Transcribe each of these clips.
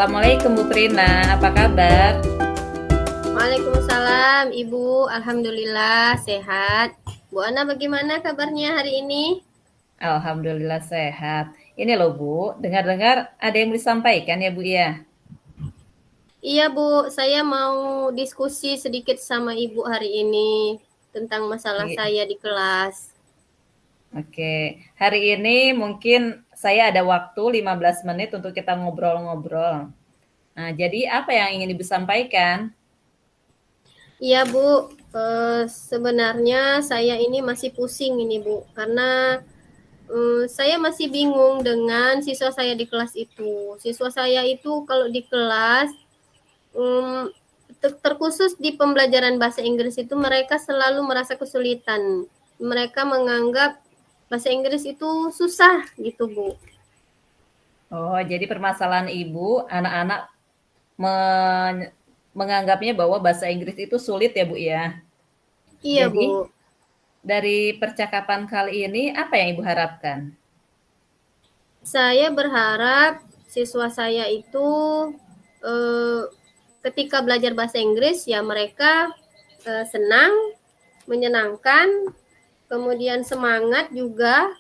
Assalamualaikum Bu Prina, apa kabar? Waalaikumsalam, Ibu. Alhamdulillah sehat. Bu Ana bagaimana kabarnya hari ini? Alhamdulillah sehat. Ini loh Bu, dengar-dengar ada yang disampaikan ya Bu ya? Iya, Bu. Saya mau diskusi sedikit sama Ibu hari ini tentang masalah I- saya di kelas. Oke, hari ini mungkin saya ada waktu 15 menit untuk kita ngobrol-ngobrol. Nah, jadi apa yang ingin Ibu sampaikan? Iya, Bu. Sebenarnya saya ini masih pusing ini, Bu, karena saya masih bingung dengan siswa saya di kelas itu. Siswa saya itu kalau di kelas um, terkhusus di pembelajaran bahasa Inggris itu mereka selalu merasa kesulitan. Mereka menganggap bahasa Inggris itu susah gitu, Bu. Oh, jadi permasalahan Ibu, anak-anak men- menganggapnya bahwa bahasa Inggris itu sulit ya Bu ya? Iya, Jadi Bu. dari percakapan kali ini apa yang Ibu harapkan? Saya berharap siswa saya itu eh, ketika belajar bahasa Inggris ya mereka senang, menyenangkan, kemudian semangat juga.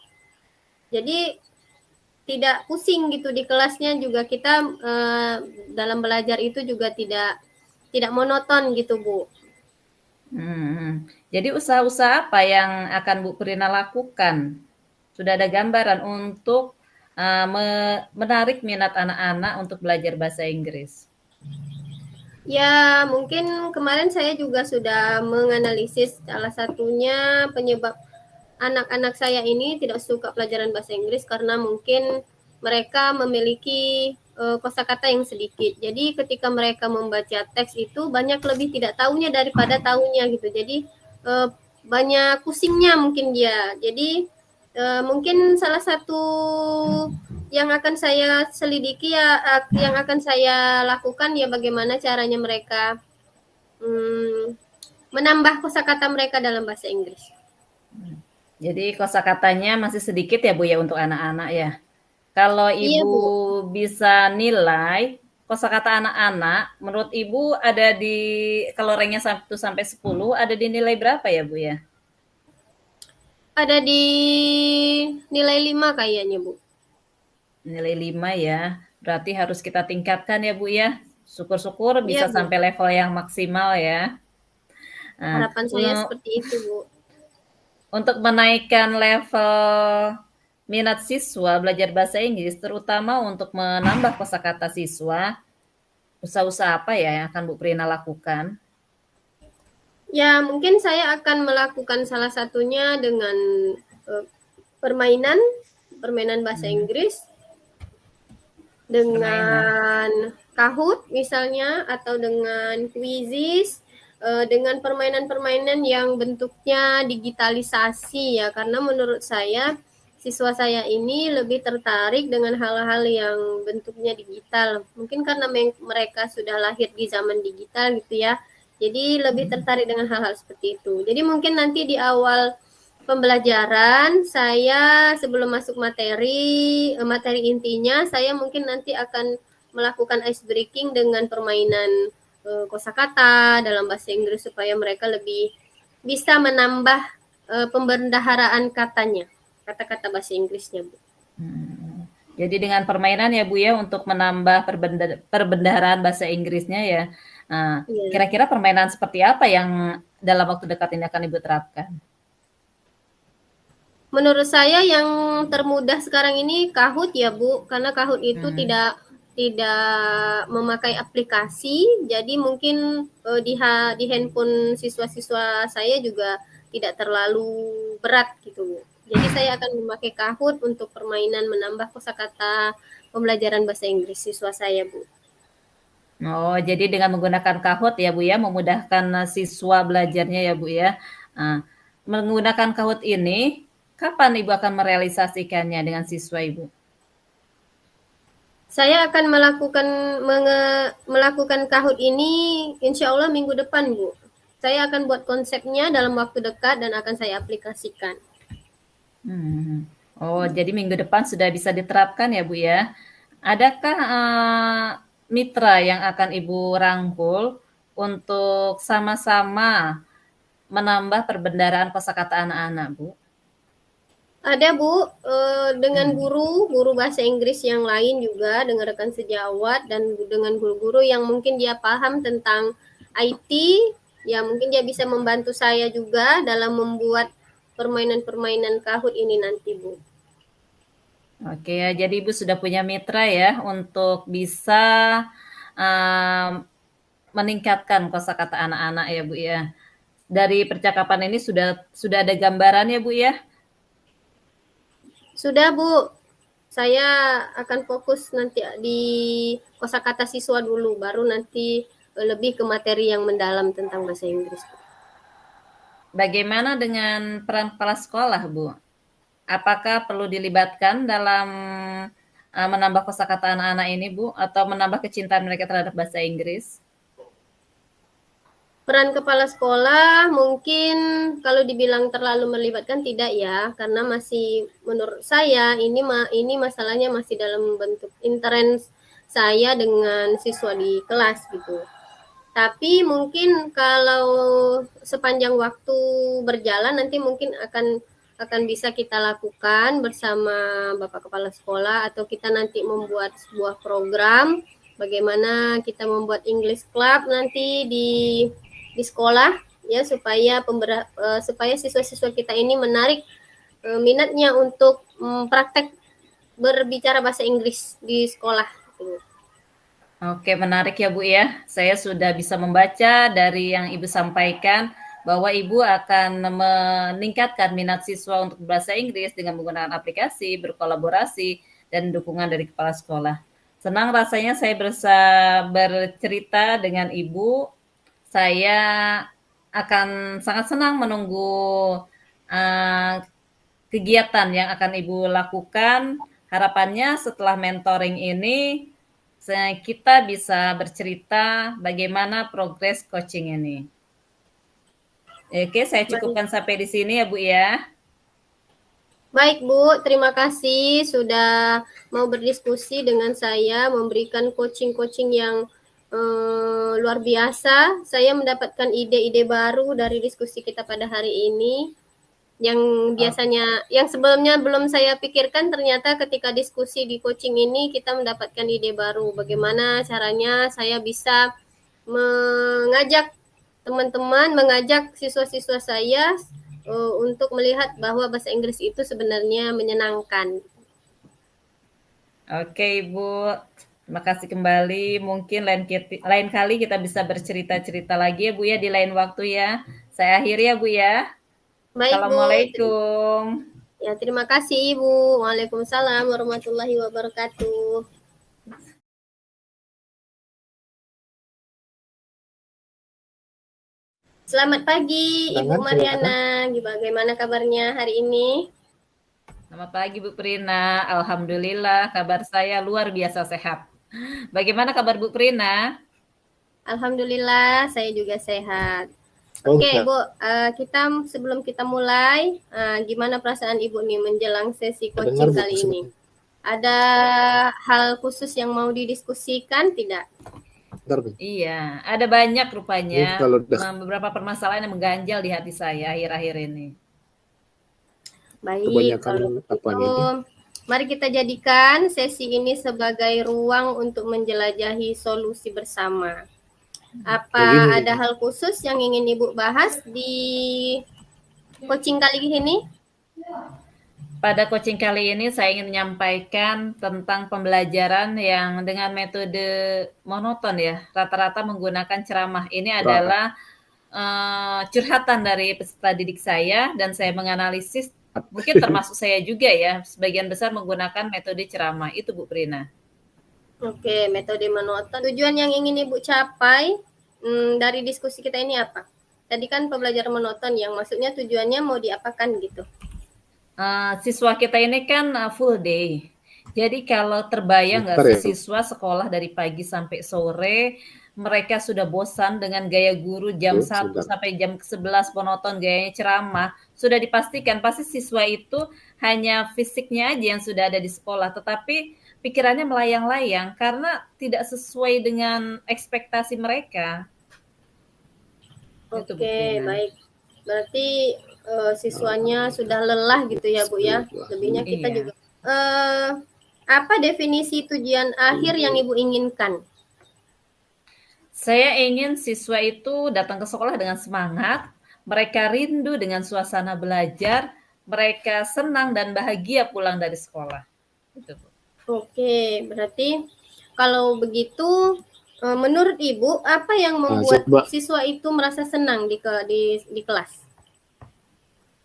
Jadi tidak pusing gitu di kelasnya juga kita dalam belajar itu juga tidak monoton gitu, Bu. Jadi usaha-usaha apa yang akan Bu Prina lakukan? Sudah ada gambaran untuk menarik minat anak-anak untuk belajar bahasa Inggris? Ya, mungkin kemarin saya juga sudah menganalisis salah satunya penyebab anak-anak saya ini tidak suka pelajaran bahasa Inggris karena mungkin mereka memiliki kosakata yang sedikit. Jadi ketika mereka membaca teks itu banyak lebih tidak tahunya daripada tahunya gitu. Jadi banyak pusingnya mungkin dia. Jadi mungkin salah satu yang akan saya selidiki ya, yang akan saya lakukan ya bagaimana caranya mereka menambah kosakata mereka dalam bahasa Inggris. Jadi kosakatanya masih sedikit ya Bu ya untuk anak-anak ya. Kalau Iya, Ibu Bu. bisa nilai kosakata anak-anak, menurut Ibu ada di kalau ranknya 1 sampai 10 ada di nilai berapa ya Bu ya? Ada di nilai 5 kayaknya, Bu. Nilai 5 ya. Berarti harus kita tingkatkan ya Bu ya. Syukur-syukur Iya, bisa Bu. sampai level yang maksimal ya. Nah, Harapan saya seperti itu, Bu. untuk menaikkan level minat siswa belajar bahasa Inggris, terutama untuk menambah kosakata siswa, usaha-usaha apa ya yang akan Bu Prina lakukan? Ya, mungkin saya akan melakukan salah satunya dengan uh, permainan, permainan bahasa Hmm, Inggris permainan. dengan Kahoot misalnya atau dengan Quizizz dengan permainan-permainan yang bentuknya digitalisasi ya karena menurut saya siswa saya ini lebih tertarik dengan hal-hal yang bentuknya digital. Mungkin karena mereka sudah lahir di zaman digital gitu ya. Jadi lebih tertarik dengan hal-hal seperti itu. Jadi mungkin nanti di awal pembelajaran saya sebelum masuk materi intinya saya mungkin nanti akan melakukan ice breaking dengan permainan kosakata dalam bahasa Inggris supaya mereka lebih bisa menambah pembendaharaan katanya, kata-kata bahasa Inggrisnya, Bu. Hmm. Jadi dengan permainan ya Bu ya untuk menambah perbendaharaan bahasa Inggrisnya ya. Nah, Iya. kira-kira permainan seperti apa yang dalam waktu dekat ini akan Ibu terapkan? Menurut saya yang termudah sekarang ini Kahoot ya, Bu, karena Kahoot itu Hmm. tidak memakai aplikasi, jadi mungkin di handphone siswa-siswa saya juga tidak terlalu berat gitu, Bu. Jadi saya akan memakai Kahoot untuk permainan menambah kosakata pembelajaran bahasa Inggris siswa saya, Bu. Oh, jadi dengan menggunakan Kahoot ya Bu ya, memudahkan siswa belajarnya ya Bu ya. Nah, menggunakan Kahoot ini, kapan Ibu akan merealisasikannya dengan siswa Ibu? Saya akan melakukan Kahoot ini insya Allah minggu depan, Bu. Saya akan buat konsepnya dalam waktu dekat dan akan saya aplikasikan. Hmm. Oh, jadi minggu depan sudah bisa diterapkan ya Bu ya. Adakah mitra yang akan Ibu rangkul untuk sama-sama menambah perbendaharaan kosakata anak-anak, Bu? Ada Bu, dengan guru bahasa Inggris yang lain juga, dengan rekan sejawat dan dengan guru-guru yang mungkin dia paham tentang IT, ya mungkin dia bisa membantu saya juga dalam membuat permainan-permainan Kahoot ini nanti Bu. Oke ya, jadi Ibu sudah punya mitra ya untuk bisa meningkatkan kosakata anak-anak ya Bu ya. Dari percakapan ini sudah ada gambaran ya Bu ya? Sudah Bu, saya akan fokus nanti di kosakata siswa dulu, baru nanti lebih ke materi yang mendalam tentang bahasa Inggris. Bagaimana dengan peran kepala sekolah, Bu? Apakah perlu dilibatkan dalam menambah kosakata anak-anak ini, Bu, atau menambah kecintaan mereka terhadap bahasa Inggris? Peran kepala sekolah mungkin kalau dibilang terlalu melibatkan tidak ya, karena masih menurut saya ini masalahnya masih dalam bentuk interaksi saya dengan siswa di kelas gitu. Tapi mungkin kalau sepanjang waktu berjalan nanti mungkin akan bisa kita lakukan bersama Bapak Kepala Sekolah, atau kita nanti membuat sebuah program bagaimana kita membuat English Club nanti di sekolah ya, supaya siswa-siswa kita ini menarik minatnya untuk praktek berbicara bahasa Inggris di sekolah. Oke, menarik ya Bu ya. Saya sudah bisa membaca dari yang Ibu sampaikan bahwa Ibu akan meningkatkan minat siswa untuk bahasa Inggris dengan menggunakan aplikasi, berkolaborasi, dan dukungan dari kepala sekolah. Senang rasanya saya bercerita dengan Ibu. Saya akan sangat senang menunggu kegiatan yang akan Ibu lakukan. Harapannya setelah mentoring ini kita bisa bercerita bagaimana progres coaching ini. Oke, saya cukupkan sampai di sini ya Bu ya. Baik Bu, terima kasih sudah mau berdiskusi dengan saya, memberikan coaching-coaching yang luar biasa. Saya mendapatkan ide-ide baru dari diskusi kita pada hari ini, yang biasanya, yang sebelumnya belum saya pikirkan, ternyata ketika diskusi di coaching ini kita mendapatkan ide baru. Bagaimana caranya saya bisa mengajak teman-teman, mengajak siswa-siswa saya untuk melihat bahwa bahasa Inggris itu sebenarnya menyenangkan. Oke Ibu, terima kasih kembali. Mungkin lain kali kita bisa bercerita-cerita lagi ya Bu ya di lain waktu ya. Saya akhiri ya Bu ya. Baik Bu. Assalamualaikum. Ya, terima kasih Ibu. Waalaikumsalam warahmatullahi wabarakatuh. Selamat pagi Ibu Mariana. Bagaimana kabarnya hari ini? Selamat pagi Bu Prina. Alhamdulillah kabar saya luar biasa sehat. Bagaimana kabar Bu Prina? Alhamdulillah saya juga sehat. Oke Bu, sebelum kita mulai, gimana perasaan Ibu nih menjelang sesi coaching kali ini? Ada hal khusus yang mau didiskusikan tidak? Iya, ada banyak rupanya beberapa permasalahan yang mengganjal di hati saya akhir-akhir ini. Baik, kalau begitu mari kita jadikan sesi ini sebagai ruang untuk menjelajahi solusi bersama. Apa ada hal khusus yang ingin Ibu bahas di coaching kali ini? Pada coaching kali ini saya ingin menyampaikan tentang pembelajaran yang dengan metode monoton ya, rata-rata menggunakan ceramah. Ini adalah curhatan dari peserta didik saya dan saya menganalisis, mungkin termasuk saya juga ya, sebagian besar menggunakan metode ceramah. Itu Bu Prina. Oke, metode monoton. Tujuan yang ingin Ibu capai dari diskusi kita ini apa? Tadi kan pembelajaran monoton, yang maksudnya tujuannya mau diapakan gitu? Siswa kita ini kan full day. Jadi kalau terbayang nggak sih siswa sekolah dari pagi sampai sore, mereka sudah bosan dengan gaya guru jam 1 sampai jam 11 monoton gayanya ceramah, sudah dipastikan pasti siswa itu hanya fisiknya aja yang sudah ada di sekolah, tetapi pikirannya melayang-layang karena tidak sesuai dengan ekspektasi mereka. Itu Bu Oke, Prina. baik. Berarti siswanya sudah lelah gitu ya Bu ya. Lebihnya kita Iya. juga. Apa definisi tujuan akhir yang Ibu inginkan? Saya ingin siswa itu datang ke sekolah dengan semangat, mereka rindu dengan suasana belajar, mereka senang dan bahagia pulang dari sekolah. Itu Bu. Oke, berarti kalau begitu menurut Ibu apa yang membuat siswa itu merasa senang di kelas?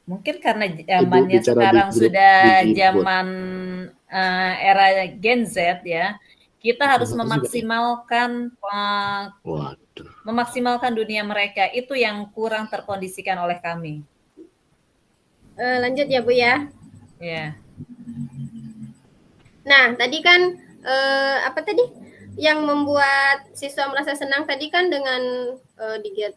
Mungkin karena zamannya sekarang sudah zaman era Gen Z ya, kita harus memaksimalkan dunia mereka. Itu yang kurang terkondisikan oleh kami. Lanjut ya Bu ya. Ya. Nah, tadi kan apa tadi yang membuat siswa merasa senang tadi kan dengan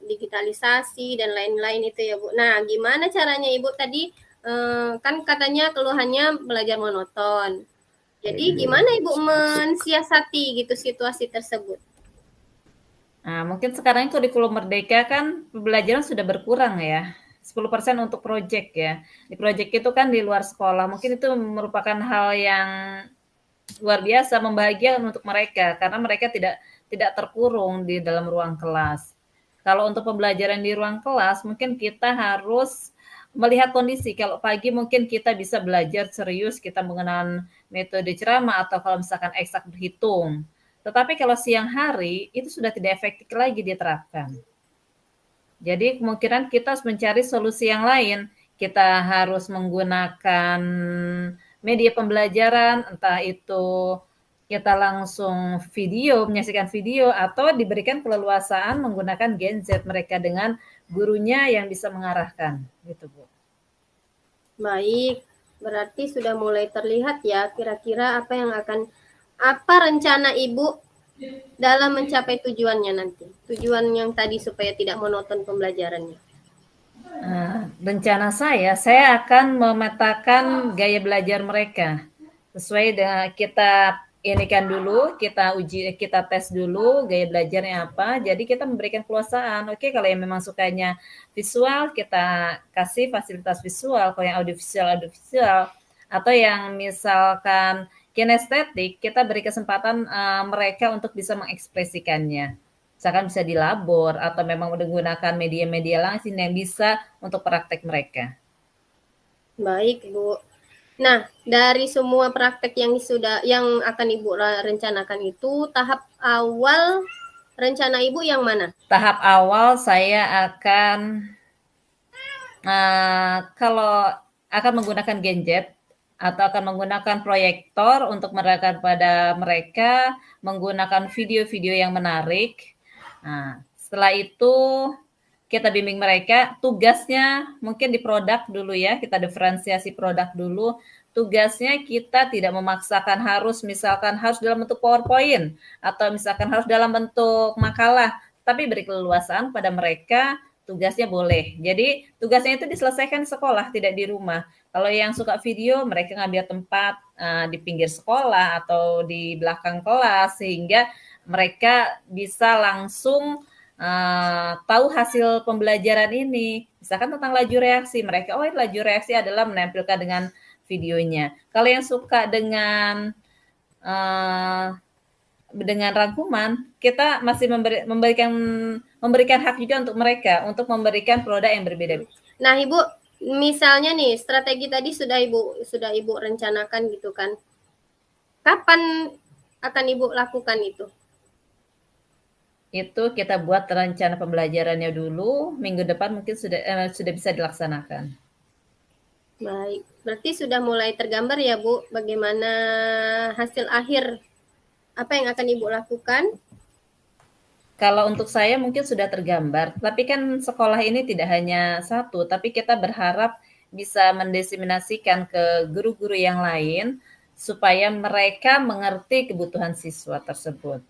digitalisasi dan lain-lain itu ya Bu. Nah, gimana caranya Ibu tadi kan katanya keluhannya belajar monoton. Jadi gimana Ibu mensiasati gitu situasi tersebut? Nah, mungkin sekarang kurikulum Merdeka kan pembelajaran sudah berkurang ya. 10% untuk proyek ya. Di proyek itu kan di luar sekolah. Mungkin itu merupakan hal yang luar biasa membahagiakan untuk mereka karena mereka tidak terkurung di dalam ruang kelas. Kalau untuk pembelajaran di ruang kelas, mungkin kita harus melihat kondisi. Kalau pagi mungkin kita bisa belajar serius, kita mengenal metode ceramah atau kalau misalkan eksak berhitung. Tetapi kalau siang hari, itu sudah tidak efektif lagi diterapkan. Jadi kemungkinan kita harus mencari solusi yang lain. Kita harus menggunakan media pembelajaran, entah itu kita langsung menyaksikan video, atau diberikan keleluasaan menggunakan Gen Z mereka dengan gurunya yang bisa mengarahkan. Gitu, Bu. Baik, berarti sudah mulai terlihat ya kira-kira apa rencana Ibu dalam mencapai tujuannya nanti. Tujuan yang tadi supaya tidak monoton pembelajarannya. Rencana saya akan memetakan gaya belajar mereka. Sesuai dengan kita kita tes dulu gaya belajarnya apa. Jadi kita memberikan keleluasaan. Oke, kalau yang memang sukanya visual, kita kasih fasilitas visual. Kalau yang audiovisual. Atau yang misalkan kinestetik, kita beri kesempatan mereka untuk bisa mengekspresikannya. Misalkan bisa di labor atau memang menggunakan media-media langsung yang bisa untuk praktek mereka. Baik, Bu. Nah, dari semua praktek yang akan Ibu rencanakan itu, tahap awal rencana Ibu yang mana? Tahap awal saya akan kalau akan menggunakan gadget atau akan menggunakan proyektor untuk menerangkan pada mereka, menggunakan video-video yang menarik. Nah, setelah itu kita bimbing mereka, tugasnya mungkin di produk dulu ya, kita diferensiasi produk dulu. Tugasnya kita tidak memaksakan misalkan harus dalam bentuk PowerPoint atau misalkan harus dalam bentuk makalah, tapi beri keleluasaan pada mereka, tugasnya boleh. Jadi tugasnya itu diselesaikan di sekolah, tidak di rumah. Kalau yang suka video, mereka ngambil tempat di pinggir sekolah atau di belakang kelas sehingga mereka bisa langsung tahu hasil pembelajaran ini. Misalkan tentang laju reaksi, mereka laju reaksi adalah menampilkan dengan videonya. Kalau yang suka dengan rangkuman, kita masih memberikan hak juga untuk mereka untuk memberikan produk yang berbeda. Nah, Ibu, misalnya nih strategi tadi sudah Ibu rencanakan gitu kan. Kapan akan Ibu lakukan itu? Itu kita buat rencana pembelajarannya dulu, minggu depan mungkin sudah bisa dilaksanakan. Baik, berarti sudah mulai tergambar ya Bu, bagaimana hasil akhir apa yang akan Ibu lakukan? Kalau untuk saya mungkin sudah tergambar, tapi kan sekolah ini tidak hanya satu, tapi kita berharap bisa mendiseminasikan ke guru-guru yang lain supaya mereka mengerti kebutuhan siswa tersebut.